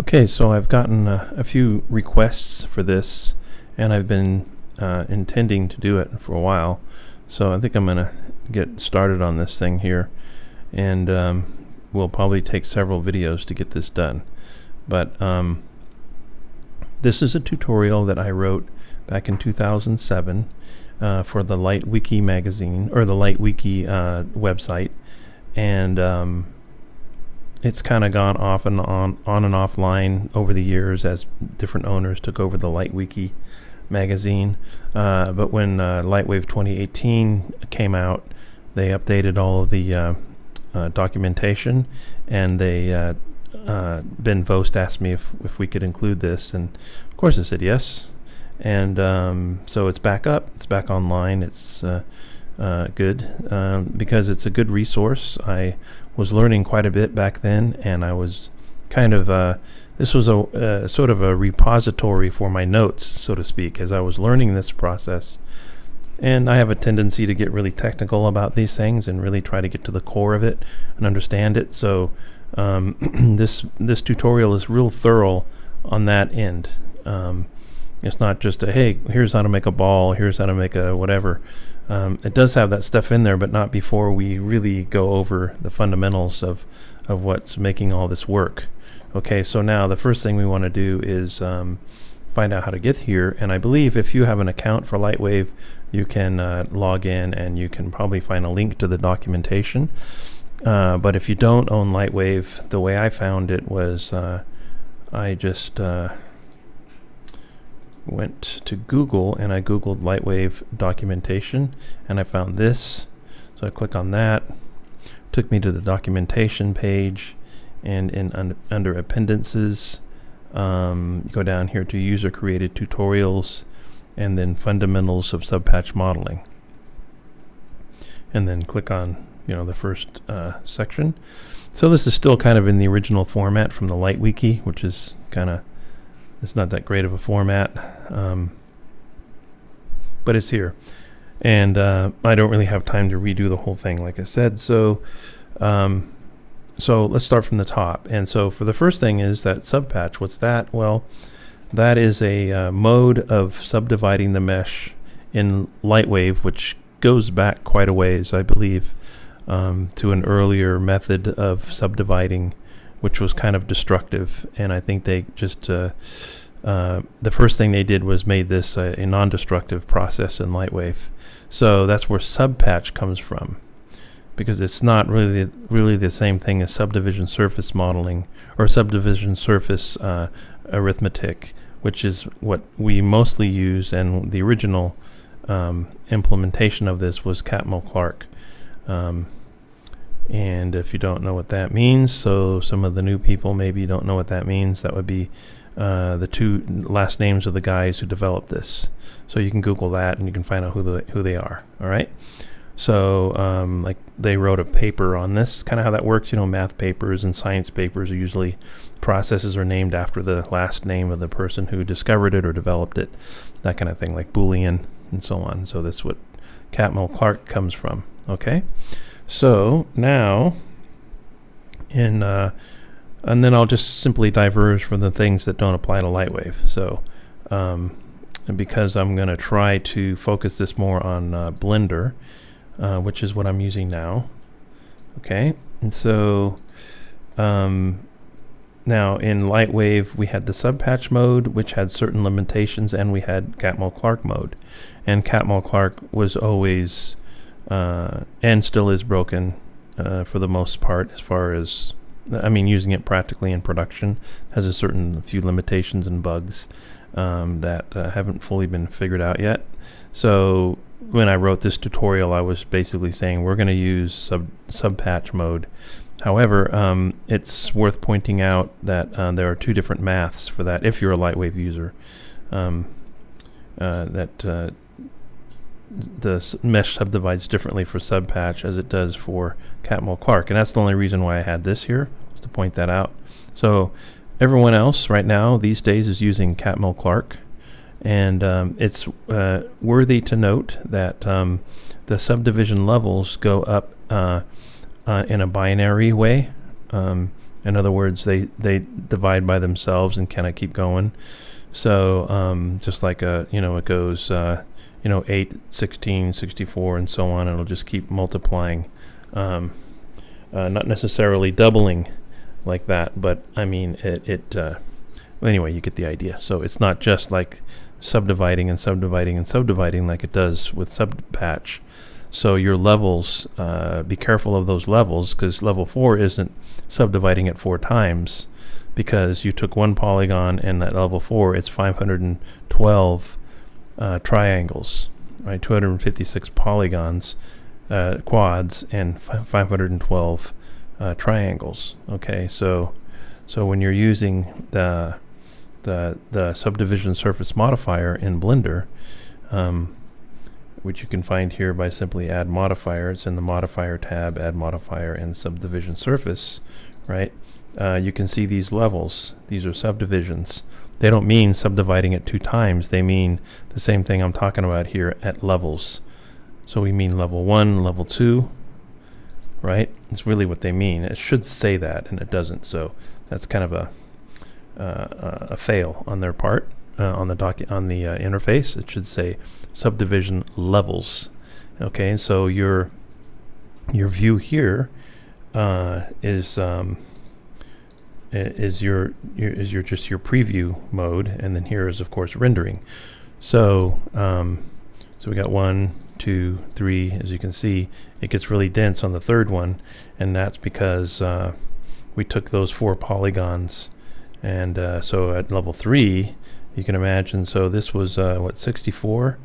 Okay, so I've gotten a few requests for this, and I've been intending to do it for a while. So I think I'm going to get started on this thing here, and we'll probably take several videos to get this done. But this is a tutorial that I wrote back in 2007 for the LightWiki magazine, or the LightWiki website, and it's kind of gone off and on and offline over the years as different owners took over the LightWiki magazine. But when Lightwave 2018 came out, they updated all of the documentation, and they Ben Vost asked me if we could include this, and of course I said yes. And so it's back up, it's back online, it's good because it's a good resource. I was learning quite a bit back then, and I was kind of this was a sort of a repository for my notes, so to speak, as I was learning this process. And I have a tendency to get really technical about these things and really try to get to the core of it and understand it. So this tutorial is real thorough on that end. It's not just a, hey, here's how to make a ball, here's how to make a whatever. It does have that stuff in there, but not before we really go over the fundamentals of what's making all this work. Okay, so now the first thing we want to do is find out how to get here. And I believe if you have an account for Lightwave, you can log in and you can probably find a link to the documentation. But if you don't own Lightwave, the way I found it was I just went to Google and I googled Lightwave documentation, and I found this. So I click on that, took me to the documentation page, and in under appendices, go down here to user created tutorials, and then fundamentals of subpatch modeling, and then click on the first section. So this is still kind of in the original format from the LightWiki, which is it's not that great of a format, but it's here. And I don't really have time to redo the whole thing, like I said. So so let's start from the top. And so for the first thing is that subpatch. What's that? Well, that is a mode of subdividing the mesh in Lightwave, which goes back quite a ways, I believe, to an earlier method of subdividing, which was kind of destructive. And I think they just the first thing they did was made this a non-destructive process in Lightwave. So that's where subpatch comes from, because it's not really the same thing as subdivision surface modeling or subdivision surface arithmetic, which is what we mostly use. And the original implementation of this was Catmull-Clark. And if you don't know what that means, so some of the new people maybe don't know what that means, that would be the two last names of the guys who developed this. So you can Google that and you can find out who they are. All right. So like they wrote a paper on this, kind of how that works. Math papers and science papers are usually processes are named after the last name of the person who discovered it or developed it, that kind of thing, like Boolean and so on. So that's what Catmull-Clark comes from. Okay. So now, and then I'll just simply diverge from the things that don't apply to Lightwave. So, because I'm going to try to focus this more on Blender, which is what I'm using now. Okay, and so now in Lightwave we had the subpatch mode, which had certain limitations, and we had Catmull-Clark mode, and Catmull-Clark was always and still is broken for the most part, as far as using it practically in production has a certain few limitations and bugs that haven't fully been figured out yet. So when I wrote this tutorial, I was basically saying we're going to use subpatch mode. However, it's worth pointing out that there are two different maths for that if you're a Lightwave user. The mesh subdivides differently for subpatch as it does for Catmull-Clark, and that's the only reason why I had this here, was to point that out. So everyone else right now these days is using Catmull-Clark, and it's worthy to note that the subdivision levels go up in a binary way. In other words, they divide by themselves and kind of keep going. So just like it goes 8, 16, 64, and so on. It'll just keep multiplying, not necessarily doubling like that, but I mean anyway, you get the idea. So it's not just like subdividing and subdividing and subdividing like it does with subpatch. So your levels, be careful of those levels, because level 4 isn't subdividing it 4 times, because you took one polygon, and at level 4 it's 512 triangles, right? 256 polygons, quads, and 512 triangles. Okay, so when you're using the subdivision surface modifier in Blender, which you can find here by simply add modifier. It's in the modifier tab, add modifier, and subdivision surface, right? You can see these levels. These are subdivisions. They don't mean subdividing it 2 times. They mean the same thing I'm talking about here at levels. So we mean level 1, level 2, right? It's really what they mean. It should say that, and it doesn't. So that's kind of a fail on their part. On the interface, it should say subdivision levels. Okay, so your view here is your just your preview mode, and then here is of course rendering. So we got 1, 2, 3. As you can see, it gets really dense on the 3rd one, and that's because we took those 4 polygons, and so at level 3. You can imagine, so this was 64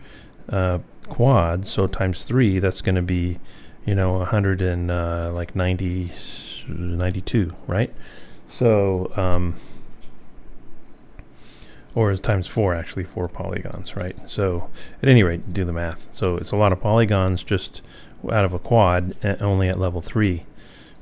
quads, so times 3, that's going to be 92, right? So or times 4, actually 4 polygons, right? So at any rate, do the math. So it's a lot of polygons just out of a quad, only at level 3.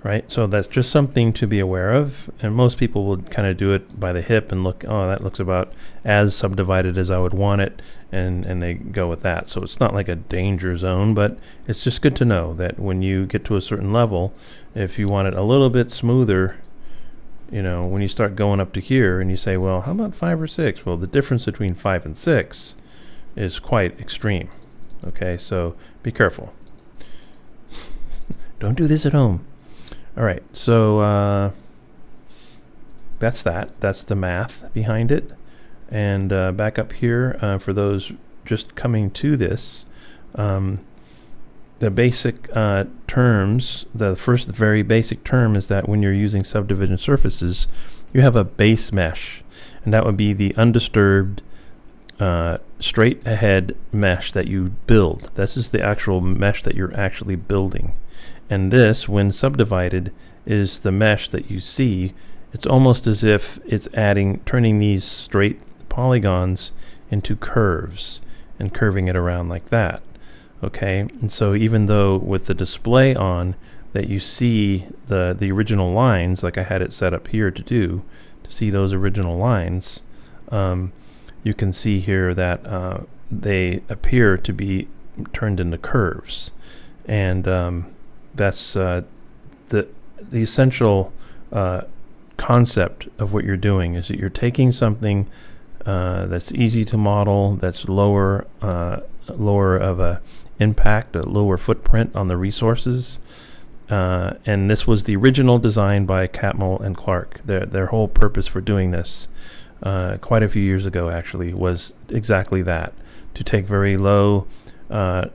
Right, so that's just something to be aware of, and most people would kind of do it by the hip and look, oh, that looks about as subdivided as I would want it, and they go with that. So it's not like a danger zone, but it's just good to know that when you get to a certain level, if you want it a little bit smoother, when you start going up to here and you say, well, how about 5 or 6? Well, the difference between 5 and 6 is quite extreme. Okay, so be careful. Don't do this at home. All right, so that's that. That's the math behind it. And back up here, for those just coming to this, the basic terms, the very basic term is that when you're using subdivision surfaces, you have a base mesh, and that would be the undisturbed straight ahead mesh that you build. This is the actual mesh that you're actually building. And this, when subdivided, is the mesh that you see. It's almost as if it's turning these straight polygons into curves and curving it around like that. Okay, and so even though with the display on that you see the original lines, like I had it set up here to see those original lines, you can see here that they appear to be turned into curves. And that's the essential concept of what you're doing, is that you're taking something that's easy to model, that's lower of a impact, a lower footprint on the resources, and this was the original design by Catmull and Clark. Their whole purpose for doing this quite a few years ago actually was exactly that, to take very low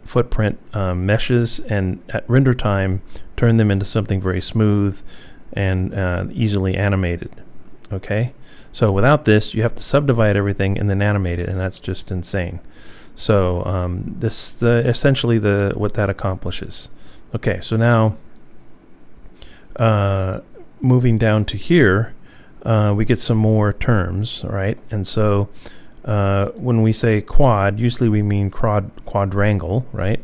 footprint meshes and at render time turn them into something very smooth and easily animated. Okay, so without this you have to subdivide everything and then animate it, and that's just insane. So this essentially what that accomplishes. Okay, so now moving down to here, we get some more terms, right? And so when we say quad, usually we mean quadrangle, right?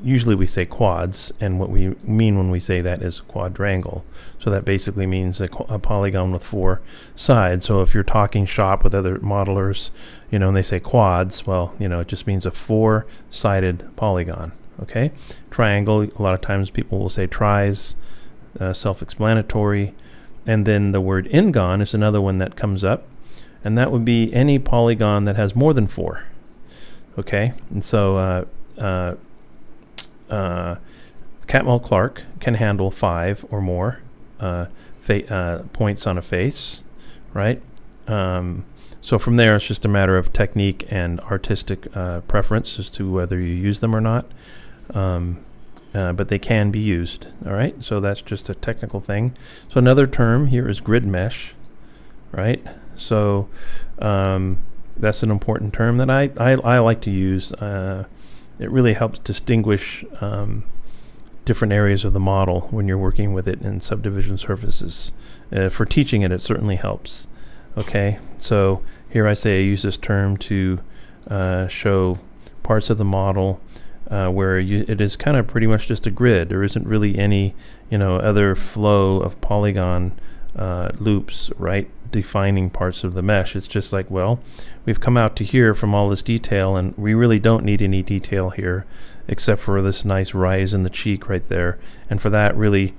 Usually we say quads, and what we mean when we say that is quadrangle. So that basically means a polygon with 4 sides. So if you're talking shop with other modelers, and they say quads, well, it just means a 4-sided polygon. Okay, triangle. A lot of times people will say tris. self-explanatory. And then the word n-gon is another one that comes up, and that would be any polygon that has more than 4. Okay, and so Catmull-Clark can handle 5 or more points on a face, right? So from there, it's just a matter of technique and artistic preference as to whether you use them or not. But they can be used, all right? So that's just a technical thing. So another term here is grid mesh, right? So that's an important term that I like to use. It really helps distinguish different areas of the model when you're working with it in subdivision surfaces. For teaching it, it certainly helps. Okay, so here I say I use this term to show parts of the model where it is kind of pretty much just a grid. There isn't really any, other flow of polygon loops, right, defining parts of the mesh. It's just like, well, we've come out to here from all this detail, and we really don't need any detail here except for this nice rise in the cheek right there. And for that, really,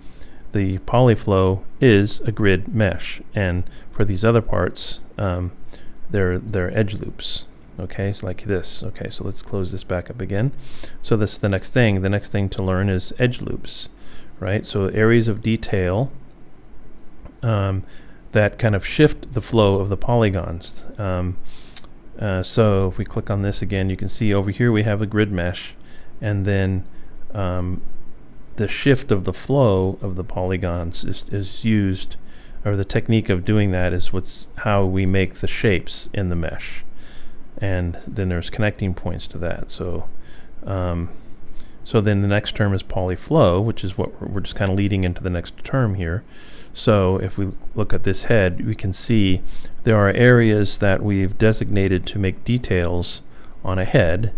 the polyflow is a grid mesh. And for these other parts, they're edge loops. Okay, so like this. Okay, so let's close this back up again. So this is the next thing. The next thing to learn is edge loops, right? So areas of detail that kind of shift the flow of the polygons. So if we click on this again, you can see over here we have a grid mesh, and then the shift of the flow of the polygons is used, or the technique of doing that is how we make the shapes in the mesh. And then there's connecting points to that. So so then the next term is polyflow, which is what we're just kind of leading into the next term here. So if we look at this head, we can see there are areas that we've designated to make details on a head.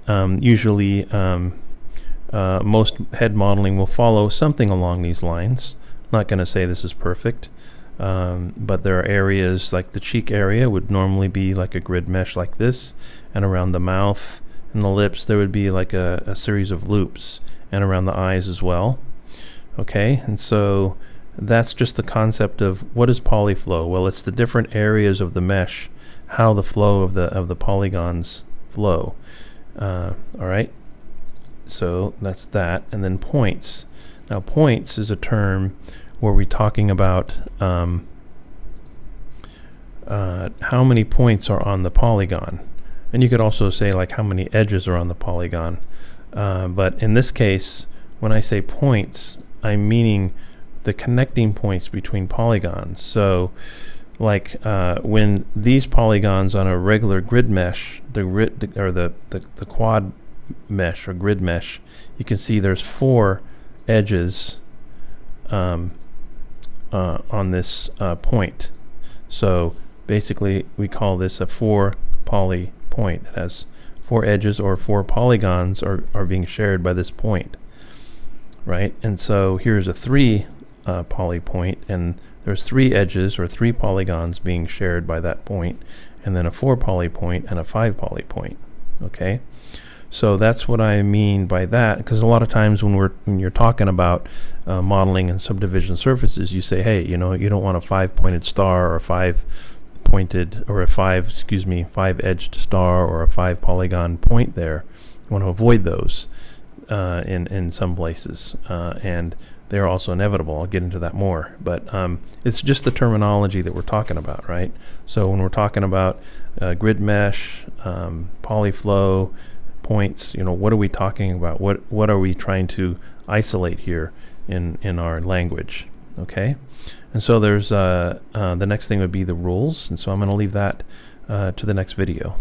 Usually most head modeling will follow something along these lines. I'm not going to say this is perfect. But there are areas like the cheek area would normally be like a grid mesh like this, and around the mouth and the lips there would be like a series of loops, and around the eyes as well. Okay, and so that's just the concept of what is polyflow. Well, it's the different areas of the mesh, how the flow of the polygons flow. All right, so that's that. And then points. Now points is a term where we're talking about how many points are on the polygon. And you could also say like how many edges are on the polygon. But in this case, when I say points, I'm meaning the connecting points between polygons. So like when these polygons on a regular grid mesh, the quad mesh or grid mesh, you can see there's 4 edges on this point. So basically we call this a 4 poly point. It has 4 edges, or 4 polygons are being shared by this point, right? And so here's a 3 poly point, and there's 3 edges or 3 polygons being shared by that point, and then a 4 poly point and a 5 poly point. Okay, so that's what I mean by that, because a lot of times when you're talking about modeling and subdivision surfaces, you say, hey, you don't want a 5-pointed star, or a 5-pointed, or a 5-edged star, or a 5 polygon point there. You want to avoid those in some places, and they're also inevitable. I'll get into that more, but it's just the terminology that we're talking about, right? So when we're talking about grid mesh, polyflow, points, what are we talking about? What are we trying to isolate here in our language? Okay, and so there's the next thing would be the rules, and so I'm going to leave that to the next video.